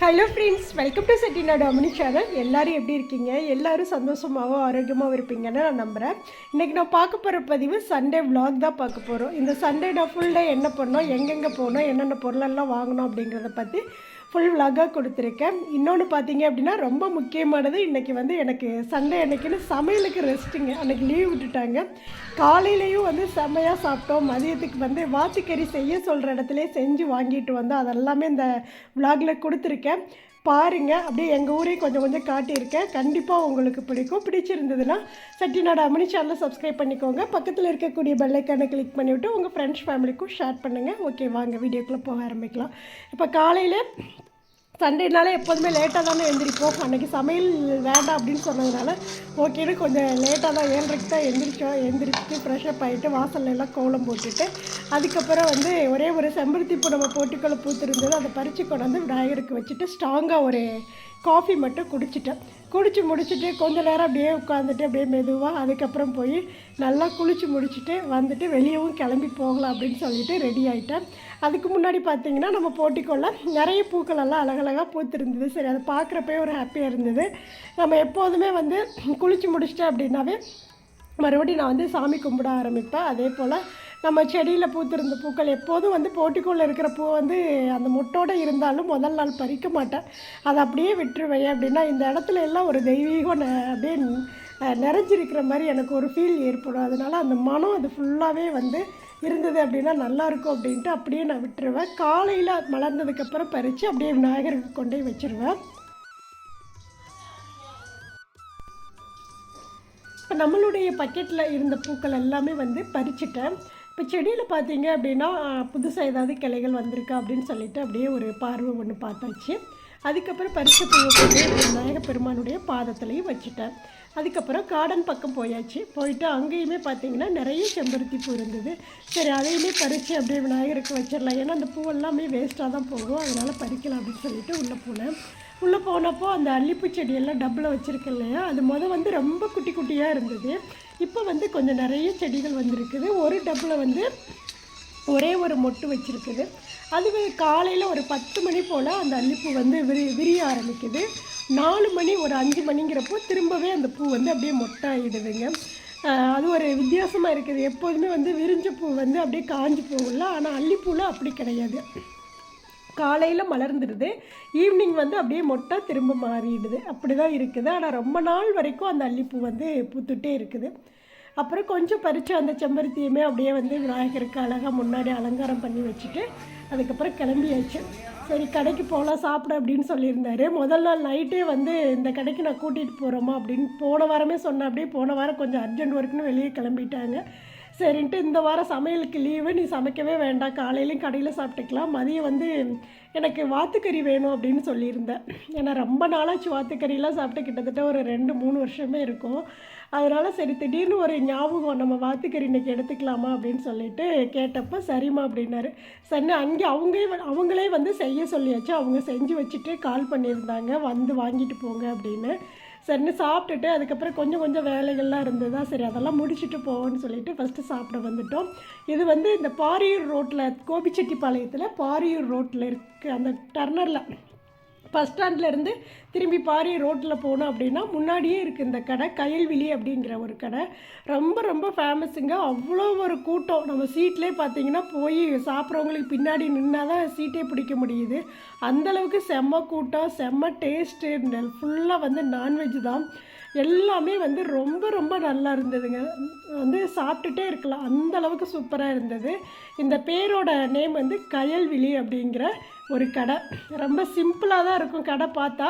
Hello friends, welcome to செட்டினா டாமினி channel. எல்லோரும் எப்படி இருக்கீங்க? எல்லோரும் சந்தோஷமாகவும் ஆரோக்கியமாகவும் இருப்பீங்கன்னு நான் நம்புகிறேன். இன்றைக்கி நான் பார்க்க போகிற பதிவு சண்டே விலாக் தான் பார்க்க போகிறோம். இந்த சண்டே நான் ஃபுல் டே என்ன பண்ணோம், எங்கெங்கே போனோம், என்னென்ன பொருளெல்லாம் வாங்கணும் அப்படிங்கிறத பற்றி ஃபுல் விலாகாக கொடுத்துருக்கேன். இன்னொன்று பார்த்தீங்க அப்படின்னா ரொம்ப முக்கியமானது, இன்றைக்கி வந்து எனக்கு சண்டே அன்றைக்கின்னு சமையலுக்கு ரெஸ்ட்டுங்க. அன்றைக்கி லீவ் விட்டுட்டாங்க. காலையிலையும் வந்து செம்மையாக சாப்பிட்டோம். மதியத்துக்கு வந்து வாத்துக்கறி செய்ய சொல்கிற இடத்துல செஞ்சு வாங்கிட்டு வந்தோம். அதெல்லாமே இந்த விலாகில் கொடுத்துருக்கேன் பாருங்கள். அப்படியே எங்கள் ஊரையும் கொஞ்சம் கொஞ்சம் காட்டியிருக்கேன். கண்டிப்பாக உங்களுக்கு பிடிக்கும். பிடிச்சிருந்ததுன்னா செட்டிநாடு அமினி சேனலை சப்ஸ்கிரைப் பண்ணிக்கோங்க. பக்கத்தில் இருக்கக்கூடிய பெல்லைக்கானை கிளிக் பண்ணிவிட்டு உங்கள் ஃப்ரெண்ட்ஸ் ஃபேமிலிக்கும் ஷேர் பண்ணுங்கள். ஓகே, வாங்க வீடியோக்குள்ளே போக ஆரம்பிக்கலாம். இப்போ காலையில் சண்டேனாலே எப்போதுமே லேட்டாக தானே எழுந்திரிப்போம். அன்றைக்கி சமையல் வேண்டாம் அப்படின்னு சொன்னதுனால ஓகேன்னு கொஞ்சம் லேட்டாக தான் 7:30 தான் எழுந்திரிச்சு ஃப்ரெஷ்அப் ஆகிட்டு வாசல்லாம் கோலம் போட்டுட்டு அதுக்கப்புறம் வந்து ஒரே ஒரு செம்பருத்தி பூ நம்ம போட்டுக்களை பூத்திருந்தது, அதை பறித்து கொண்டாந்து விநாயகருக்கு வச்சுட்டு ஸ்ட்ராங்காக ஒரு காஃபி மட்டும் குடிச்சு முடிச்சுட்டு கொஞ்சம் நேரம் அப்படியே உட்காந்துட்டு அப்படியே மெதுவாக அதுக்கப்புறம் போய் நல்லா குளித்து முடிச்சுட்டு வந்துட்டு வெளியவும் கிளம்பி போகலாம் அப்படின்னு சொல்லிட்டு ரெடி ஆகிட்டேன். அதுக்கு முன்னாடி பார்த்திங்கன்னா நம்ம போட்டிக்கொள்ள நிறைய பூக்களெல்லாம் அழகழகாக பூத்திருந்தது. சரி, அதை பார்க்குறப்பே ஒரு ஹாப்பியாக இருந்தது. நம்ம எப்போதுமே வந்து குளித்து முடிச்சிட்டேன் அப்படின்னாவே மறுபடியும் நான் வந்து சாமி கும்பிட ஆரம்பிப்பேன். அதே போல் நம்ம செடியில் பூத்திருந்த பூக்கள் எப்போதும் வந்து போட்டிக்குள்ளே இருக்கிற பூ வந்து அந்த மொட்டோடு இருந்தாலும் முதல் நாள் பறிக்க மாட்டேன், அதை அப்படியே விட்டுருவேன். அப்படின்னா இந்த இடத்துல எல்லாம் ஒரு தெய்வீகம் அப்படியே நிறைஞ்சிருக்கிற மாதிரி எனக்கு ஒரு ஃபீல் ஏற்படும். அதனால் அந்த மனம் அது ஃபுல்லாகவே வந்து இருந்தது அப்படின்னா நல்லாயிருக்கும் அப்படின்ட்டு அப்படியே நான் விட்டுருவேன். காலையில் மலர்ந்ததுக்கப்புறம் பறித்து அப்படியே விநாயகருக்கு கொண்டே வச்சுருவேன். இப்போ நம்மளுடைய பக்கெட்டில் இருந்த பூக்கள் எல்லாமே வந்து பறிச்சுட்டேன். இப்போ செடியில் பார்த்தீங்க அப்படின்னா புதுசாக ஏதாவது கிளைகள் வந்திருக்கா அப்படின்னு சொல்லிட்டு அப்படியே ஒரு பார்வை ஒன்று பார்த்தாச்சு. அதுக்கப்புறம் பறிச்ச பூவை கொண்டு விநாயகர் பெருமானுடைய பாதத்துலேயும் வச்சுட்டேன். அதுக்கப்புறம் கார்டன் பக்கம் போயிட்டு அங்கேயுமே பார்த்தீங்கன்னா நிறைய செம்பருத்தி பூ இருந்தது. சரி, அதையுமே பறித்து அப்படியே விநாயகருக்கு வச்சிடலாம், ஏன்னா அந்த பூ எல்லாமே வேஸ்ட்டாக தான் போகும், அதனால் பறிக்கலாம் அப்படின்னு சொல்லிட்டு உள்ளே போனேன். உள்ளே போனப்போ அந்த அல்லிப்பூ செடியெல்லாம் டப்பில் வச்சுருக்கு இல்லையா, அது வந்து ரொம்ப குட்டி குட்டியாக இருந்தது. இப்போ வந்து கொஞ்சம் நிறைய செடிகள் வந்திருக்குது. ஒரு டப்பில் வந்து ஒரே ஒரு மொட்டு வச்சுருக்குது. அதுவே காலையில் ஒரு 10 மணி போல் அந்த அல்லிப்பூ வந்து விரிய ஆரம்பிக்குது. 4 மணி ஒரு 5 மணிங்கிறப்போ திரும்பவே அந்த பூ வந்து அப்படியே மொட்டாயிடுதுங்க. அது ஒரு வித்தியாசமாக இருக்குது. எப்போதுமே வந்து விரிஞ்ச பூ வந்து அப்படியே காஞ்சி போகல, ஆனால் அல்லிப்பூவில் அப்படி கிடையாது. காலையில் மலர்ந்துடுது, ஈவினிங் வந்து அப்படியே மொட்டை திரும்ப மாறிடுது. அப்படி தான் இருக்குது. ஆனால் ரொம்ப நாள் வரைக்கும் அந்த அல்லிப்பூ வந்து பூத்துட்டே இருக்குது. அப்புறம் கொஞ்சம் பறித்து அந்த செம்பருத்தியுமே அப்படியே வந்து விநாயகருக்கு அழகாக முன்னாடி அலங்காரம் பண்ணி வச்சுட்டு அதுக்கப்புறம் கிளம்பியாச்சு. சரி, கடைக்கு போகலாம் சாப்பிட அப்படின்னு சொல்லியிருந்தாரு. முதல் நாள் நைட்டே வந்து இந்த கடைக்கு நான் கூட்டிகிட்டு போகிறோமா அப்படின்னு போன வாரமே சொன்னேன். அப்படியே போன வாரம் கொஞ்சம் அர்ஜென்ட் ஒர்க்குன்னு வெளியே கிளம்பிட்டாங்க. சரின்ட்டு இந்த வாரம் சமையலுக்கு லீவு, நீ சமைக்கவே வேண்டாம், காலையிலையும் கடையில் சாப்பிட்டுக்கலாம், மதியம் வந்து எனக்கு வாத்துக்கறி வேணும் அப்படின்னு சொல்லியிருந்தேன். ஏன்னா ரொம்ப நாளாச்சு வாத்துக்கறியெலாம் சாப்பிட்டு, கிட்டத்தட்ட ஒரு 2-3 வருஷமே இருக்கும். அதனால் சரி, திடீர்னு ஒரு ஞாபகம், நம்ம வாத்துக்கறி இன்றைக்கி எடுத்துக்கலாமா அப்படின்னு சொல்லிட்டு கேட்டப்போ சரிம்மா அப்படின்னாரு. சரி, அங்கே அவங்களே வந்து செய்ய சொல்லியாச்சு. அவங்க செஞ்சு வச்சுட்டு கால் பண்ணியிருந்தாங்க, வந்து வாங்கிட்டு போங்க அப்படின்னு. சரின்னு சாப்பிட்டுட்டு அதுக்கப்புறம் கொஞ்சம் வேலைகள்லாம் இருந்ததா, சரி அதெல்லாம் முடிச்சுட்டு போவோன்னு சொல்லிட்டு ஃபஸ்ட்டு சாப்பிட வந்துட்டோம். இது வந்து இந்த பாரியூர் ரோட்டில், கோபிச்செட்டிப்பாளையத்தில் பாரியூர் ரோட்டில் இருக்குது. அந்த டர்னரில் பஸ் ஸ்டாண்ட்லேருந்து திரும்பி பாரியூர் ரோட்டில் போனோம் அப்படின்னா முன்னாடியே இருக்குது இந்த கடை, கயல்விழி அப்படிங்கிற ஒரு கடை. ரொம்ப ஃபேமஸுங்க. அவ்வளோ ஒரு கூட்டம். நம்ம சீட்லேயே பார்த்தீங்கன்னா போய் சாப்பிட்றவங்களுக்கு பின்னாடி நின்னால் தான் சீட்டே பிடிக்க முடியுது. அந்தளவுக்கு செம்ம கூட்டம், செம்ம டேஸ்ட்டு. ஃபுல்லாக வந்து நான்வெஜ் தான். எல்லாமே வந்து ரொம்ப நல்லா இருந்ததுங்க. வந்து சாப்பிட்டுட்டே இருக்கலாம், அந்தளவுக்கு சூப்பராக இருந்தது. இந்த பேரோட நேம் வந்து கயல்விழி அப்படிங்கிற ஒரு கடை. ரொம்ப சிம்பிளாக தான் இருக்கும் கடை பார்த்தா,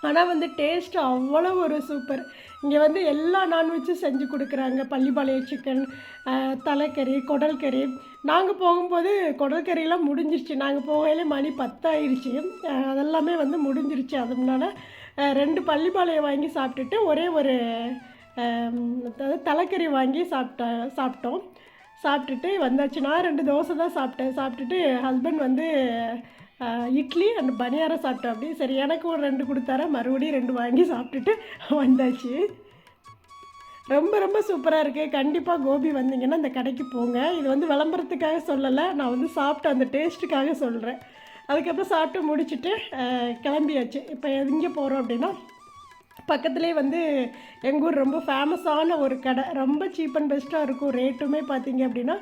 ஆனால் வந்து டேஸ்ட்டு அவ்வளோ ஒரு சூப்பர். இங்கே வந்து எல்லா நான்வெஜ்ஜும் செஞ்சு கொடுக்குறாங்க. பள்ளிப்பாளையம் சிக்கன், தலைக்கறி, குடல் கறி. நாங்கள் போகும்போது குடல் கறியெல்லாம் முடிஞ்சிருச்சு. நாங்கள் போகையிலே மணி 10 ஆயிடுச்சு. அதெல்லாமே வந்து முடிஞ்சிருச்சு. அதனால 2 பள்ளிப்பாளையம் வாங்கி சாப்பிட்டுட்டு ஒரே ஒரு தலைக்கறி வாங்கி சாப்பிட்டோம். சாப்பிட்டுட்டு வந்தாச்சு. நான் 2 தோசை தான் சாப்பிட்டுட்டு ஹஸ்பண்ட் வந்து இட்லி அண்ட் பனியாரம் சாப்பிட்டோம். அப்படி சரி, எனக்கு ஒரு 2 கொடுத்தார, மறுபடியும் 2 வாங்கி சாப்பிட்டுட்டு வந்தாச்சு. ரொம்ப சூப்பராக இருக்குது. கண்டிப்பாக கோபி வந்தீங்கன்னா இந்த கடைக்கு போங்க. இது வந்து விளம்பரத்துக்காக சொல்லலை, நான் வந்து சாப்பிட்ட அந்த டேஸ்ட்டுக்காக சொல்கிறேன். அதுக்கப்புறம் சாப்பிட்டு முடிச்சுட்டு கிளம்பியாச்சு. இப்போ எங்கே போகிறோம் அப்படின்னா, பக்கத்துலேயே வந்து எங்கள் ஊர் ரொம்ப ஃபேமஸான ஒரு கடை, ரொம்ப சீப் அண்ட் பெஸ்ட்டாக இருக்கும். ரேட்டுமே பார்த்தீங்க அப்படின்னா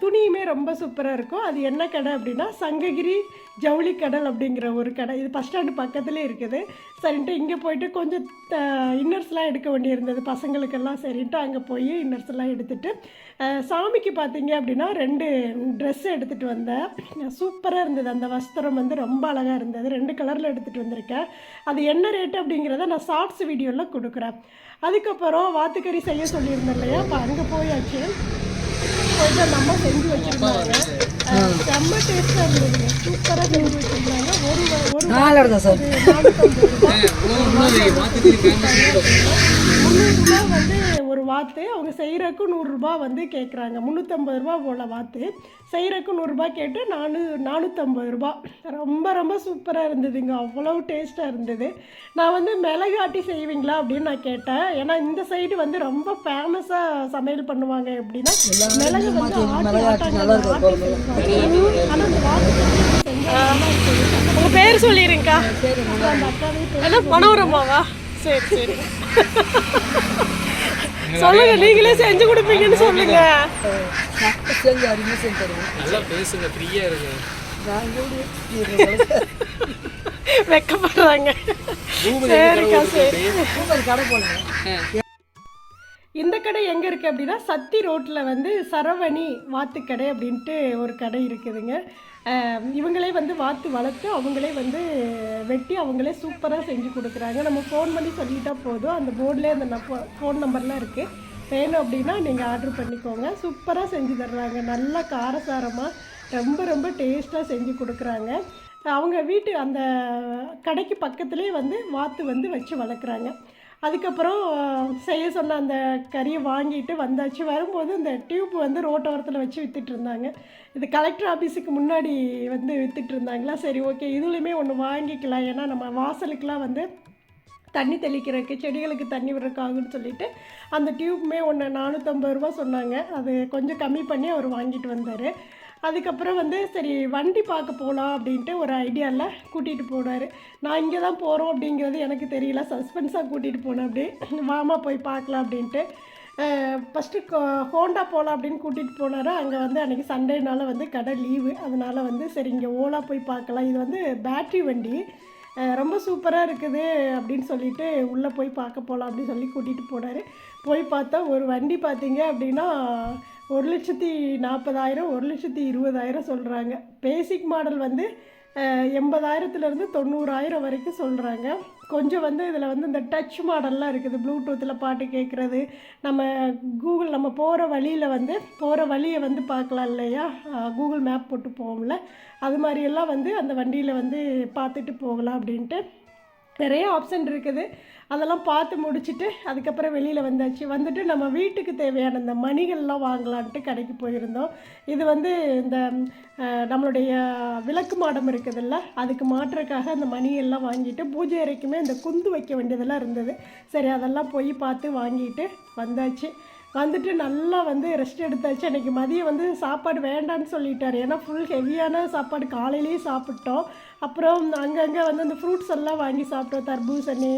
துணியுமே ரொம்ப சூப்பராக இருக்கும். அது என்ன கடை அப்படின்னா சங்ககிரி ஜவுளி கடல் அப்படிங்கிற ஒரு கடை. இது பஸ் ஸ்டாண்டு பக்கத்துலேயே இருக்குது. சரின்ட்டு இங்கே போயிட்டு கொஞ்சம் இன்னர்ஸ்லாம் எடுக்க வேண்டியிருந்தது பசங்களுக்கெல்லாம். சரின்ட்டு அங்கே போய் இன்னர்ஸ்லாம் எடுத்துகிட்டு சாமிக்கு பார்த்தீங்க அப்படின்னா 2 ட்ரெஸ்ஸு எடுத்துகிட்டு வந்தேன். சூப்பராக இருந்தது. அந்த வஸ்திரம் வந்து ரொம்ப அழகாக இருந்தது. 2 கலரில் எடுத்துகிட்டு வந்திருக்கேன். அது என்ன ரேட்டு அப்படிங்கிறத நான் ஷார்ட்ஸ் வீடியோவில் கொடுக்குறேன். அதுக்கப்புறம் வாத்துக்கறி செய்ய சொல்லியிருந்தேன் இல்லையா, அப்போ அங்கே போயாச்சு. போயிட்டு அந்த அம்மா செஞ்சு வச்சுருந்தாங்க. செம்ம டேஸ்ட்டாக இருந்ததுங்க. சூப்பராக செஞ்சு வச்சுருந்தாங்க. ஒரு 300 வந்து ஒரு வாத்து. அவங்க செய்கிறக்கு 100 ரூபா வந்து கேட்குறாங்க. 350 ரூபா போல் வாத்து செய்கிறக்கு 100 ரூபா கேட்டு 450 ரூபா. ரொம்ப ரொம்ப சூப்பராக இருந்ததுங்க. அவ்வளோ டேஸ்ட்டாக இருந்தது. நான் வந்து மிளகாட்டி செய்வீங்களா அப்படின்னு நான் கேட்டேன். ஏன்னா இந்த சைடு வந்து ரொம்ப ஃபேமஸாக சமையல் பண்ணுவாங்க. எப்படின்னா மிளகு வந்து ஆனால் அந்த வாத்து உங்கள் பேர் சொல்லிடுங்கக்கா. அந்த அக்காவே மனோரமாவா? சரி சரி சொல்லுங்க, நீங்களே செஞ்சு கொடுப்பீங்கன்னு சொல்லுங்க. நல்லா பேசுங்க, ஃப்ரீயா இருக்கு. வெக்கப்படுறாங்க. சரிக்கா சரி. இந்த கடை எங்கே இருக்குது அப்படின்னா சத்தி ரோட்டில் வந்து சரவணி வாத்துக்கடை அப்படின்ட்டு ஒரு கடை இருக்குதுங்க. இவங்களே வந்து வாத்து வளர்த்து அவங்களே வந்து வெட்டி அவங்களே சூப்பராக செஞ்சு கொடுக்குறாங்க. நம்ம ஃபோன் பண்ணி சொல்லிட்டா போதும். அந்த போர்டிலே அந்த ஃபோன் நம்பர்லாம் இருக்குது. வேணும் அப்படின்னா நீங்கள் ஆர்டர் பண்ணிக்கோங்க. சூப்பராக செஞ்சு தர்றாங்க. நல்லா காரசாரமாக ரொம்ப ரொம்ப டேஸ்ட்டாக செஞ்சு கொடுக்குறாங்க. அவங்க வீட்டு அந்த கடைக்கு பக்கத்துலேயே வந்து வாத்து வந்து வச்சு வளர்க்குறாங்க. அதுக்கப்புறம் செய்ய சொன்ன அந்த கறியை வாங்கிட்டு வந்தாச்சு. வரும்போது இந்த டியூப் வந்து ரோட்டோரத்தில் வச்சு விற்றுட்டு இருந்தாங்க. இது கலெக்டர் ஆஃபீஸுக்கு முன்னாடி வந்து விற்றுட்டு இருந்தாங்களா. சரி ஓகே, இதுலேயுமே ஒன்று வாங்கிக்கலாம். ஏன்னா நம்ம வாசலுக்கெலாம் வந்து தண்ணி தெளிக்கிறதுக்கு செடிகளுக்கு தண்ணி விடுறதுக்காகுன்னு சொல்லிட்டு அந்த டியூப்புமே ஒன்று 450 ரூபா சொன்னாங்க. அது கொஞ்சம் கம்மி பண்ணி அவர் வாங்கிட்டு வந்தார். அதுக்கப்புறம் வந்து சரி வண்டி பார்க்க போகலாம் அப்படின்ட்டு ஒரு ஐடியாவில் கூட்டிகிட்டு போனார். நான் இங்கே தான் போகிறோம் அப்படிங்கிறது எனக்கு தெரியல. சஸ்பென்ஸாக கூட்டிகிட்டு போனேன். அப்படியே வாமா போய் பார்க்கலாம் அப்படின்ட்டு ஃபஸ்ட்டு ஹோண்டா போகலாம் அப்படின்னு கூட்டிகிட்டு போனார். அங்கே வந்து அன்றைக்கி சண்டேனால வந்து கடை லீவு. அதனால் வந்து சரி இங்கே ஓலா போய் பார்க்கலாம். இது வந்து பேட்ரி வண்டி ரொம்ப சூப்பராக இருக்குது அப்படின்னு சொல்லிட்டு உள்ளே போய் பார்க்க போகலாம் அப்படின்னு சொல்லி கூட்டிகிட்டு போனார். போய் பார்த்தா ஒரு வண்டி பார்த்தீங்க அப்படின்னா 1,40,000 1,20,000 சொல்கிறாங்க. பேசிக் மாடல் வந்து 80,000 90,000 வரைக்கும் சொல்கிறாங்க. கொஞ்சம் வந்து இதில் வந்து இந்த டச் மாடல்லாம் இருக்குது. ப்ளூடூத்தில் பாட்டு கேட்குறது, நம்ம கூகுள் நம்ம போகிற வழியில் வந்து போகிற வழியை வந்து பார்க்கலாம் இல்லையா, கூகுள் மேப் போட்டு போவோம்ல, அது மாதிரியெல்லாம் வந்து அந்த வண்டியில் வந்து பார்த்துட்டு போகலாம் அப்படின்ட்டு நிறைய ஆப்ஷன் இருக்குது. அதெல்லாம் பார்த்து முடிச்சுட்டு அதுக்கப்புறம் வெளியில் வந்தாச்சு. வந்துட்டு நம்ம வீட்டுக்கு தேவையான இந்த மணிகள்லாம் வாங்கலான்ட்டு கடைக்கு போயிருந்தோம். இது வந்து இந்த நம்மளுடைய விளக்கு மாடம் இருக்குதுல்ல, அதுக்கு மாற்றுறதுக்காக அந்த மணியெல்லாம் வாங்கிட்டு பூஜை அறைக்குமே இந்த குந்து வைக்க வேண்டியதெல்லாம் இருந்தது. சரி அதெல்லாம் போய் பார்த்து வாங்கிட்டு வந்தாச்சு. வந்துட்டு நல்லா வந்து ரெஸ்ட் எடுத்தாச்சு. அன்றைக்கி மதியம் வந்து சாப்பாடு வேண்டான்னு சொல்லிட்டார். ஏன்னா ஃபுல் ஹெவியான சாப்பாடு காலையிலேயே சாப்பிட்டோம். அப்புறம் அங்கங்கே வந்து அந்த ஃப்ரூட்ஸ் எல்லாம் வாங்கி சாப்பிட்டோம். தர்பூசணி,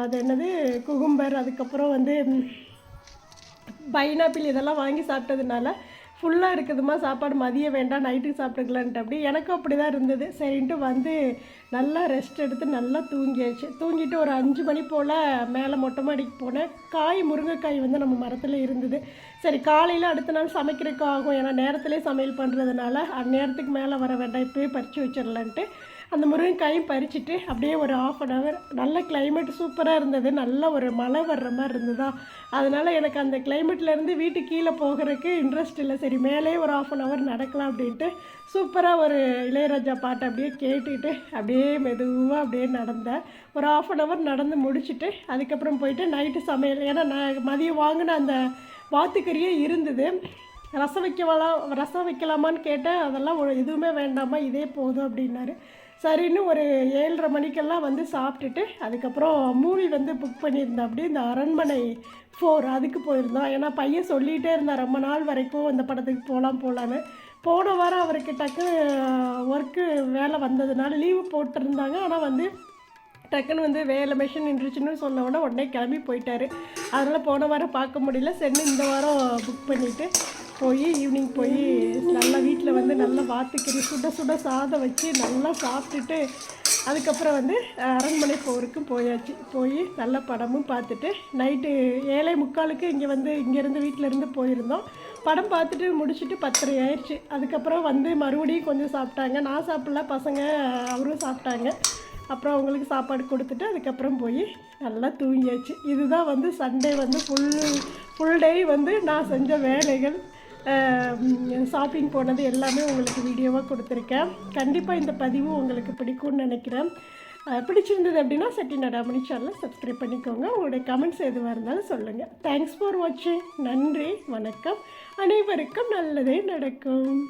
அது என்னது குகும்பர், அதுக்கப்புறம் வந்து பைனாப்பிள், இதெல்லாம் வாங்கி சாப்பிட்டதுனால ஃபுல்லாக இருக்குதுமா சாப்பாடு, மதியம் வேண்டாம் நைட்டுக்கு சாப்பிட்டுக்கலான்ட்டு. அப்படி எனக்கும் அப்படி தான் இருந்தது. சரின்ட்டு வந்து நல்லா ரெஸ்ட் எடுத்து நல்லா தூங்கியாச்சு. தூங்கிட்டு ஒரு 5 மணி போல் மேலே மொட்டை மாடிக்கு போனேன். முருங்கைக்காய் வந்து நம்ம மரத்தில் இருந்தது. சரி காலையில் அடுத்த நாள் சமைக்கிறதுக்கு ஆகும், ஏன்னா நேரத்திலே சமையல் பண்ணுறதுனால அந்நேரத்துக்கு மேலே வர வேண்டாம், இப்போயே பறித்து வச்சிடலான்ட்டு அந்த முருங்கைக்காயும் பறிச்சுட்டு அப்படியே ஒரு 1/2 hour நல்ல கிளைமேட் சூப்பராக இருந்தது. நல்ல ஒரு மழை வர்ற மாதிரி இருந்ததா, அதனால் எனக்கு அந்த கிளைமேட்லேருந்து வீட்டுக்கு கீழே போகிறதுக்கு இன்ட்ரெஸ்ட் இல்லை. சரி மேலே ஒரு 1/2 hour நடக்கலாம் அப்படின்ட்டு சூப்பராக ஒரு இளையராஜா பாட்டை அப்படியே கேட்டுக்கிட்டு அப்படியே மெதுவாக அப்படியே நடந்தேன். ஒரு 1/2 hour நடந்து முடிச்சுட்டு அதுக்கப்புறம் போயிட்டு நைட்டு சமையல், ஏன்னா நான் மதியம் வாங்கின அந்த வாத்துக்கறியே இருந்தது. ரசம் வைக்கலாமான்னு கேட்டேன். அதெல்லாம் எதுவுமே வேண்டாமா, இதே போதும் அப்படின்னாரு. சரின்னு ஒரு 7:30 மணிக்கெல்லாம் வந்து சாப்பிட்டுட்டு அதுக்கப்புறம் மூவி வந்து புக் பண்ணியிருந்தேன். அப்படியே இந்த அரண்மனை 4 அதுக்கு போயிருந்தோம். ஏன்னா பையன் சொல்லிகிட்டே இருந்தான் ரொம்ப நாள் வரைக்கும் இந்த படத்துக்கு போகலான்னு. போன வாரம் அவருக்கு டக்கு ஒர்க்கு வேலை வந்ததுனால லீவு போட்டிருந்தாங்க. ஆனால் வந்து டக்குன்னு வந்து வேலை மெஷின் நின்றுச்சுன்னு சொன்ன உடனே கிளம்பி போயிட்டார். அதனால் போன வாரம் பார்க்க முடியல. சரி இந்த வாரம் புக் பண்ணிவிட்டு போய் ஈவினிங் போய் நல்லா வீட்டில் வந்து நல்லா வாத்துக்கறி சுட சுட சாதம் வச்சு நல்லா சாப்பிட்டுட்டு அதுக்கப்புறம் வந்து அரண்மனை போருக்கும் போயாச்சு. போய் நல்ல படமும் பார்த்துட்டு நைட்டு 7:45 இங்கே வந்து இங்கேருந்து வீட்டிலேருந்து போயிருந்தோம். படம் பார்த்துட்டு முடிச்சுட்டு 10:30 ஆயிடுச்சு. அதுக்கப்புறம் வந்து மறுபடியும் கொஞ்சம் சாப்பிட்டாங்க. நான் சாப்பிடல, பசங்க அவரும் சாப்பிட்டாங்க. அப்புறம் அவங்களுக்கு சாப்பாடு கொடுத்துட்டு அதுக்கப்புறம் போய் நல்லா தூங்கியாச்சு. இதுதான் வந்து சண்டே வந்து ஃபுல் டே வந்து நான் செஞ்ச வேலைகள், ஷாப்பிங் போனது எல்லாமே உங்களுக்கு வீடியோவாக கொடுத்துருக்கேன். கண்டிப்பாக இந்த பதிவு உங்களுக்கு பிடிக்கும்னு நினைக்கிறேன். பிடிச்சிருந்தது அப்படின்னா செட்டிநாடு அம்மணி சேனலை சப்ஸ்கிரைப் பண்ணிக்கோங்க. உங்களுடைய கமெண்ட்ஸ் எதுவாக இருந்தாலும் சொல்லுங்கள். தேங்க்ஸ் ஃபார் வாட்சிங். நன்றி, வணக்கம். அனைவருக்கும் நல்லதே நடக்கும்.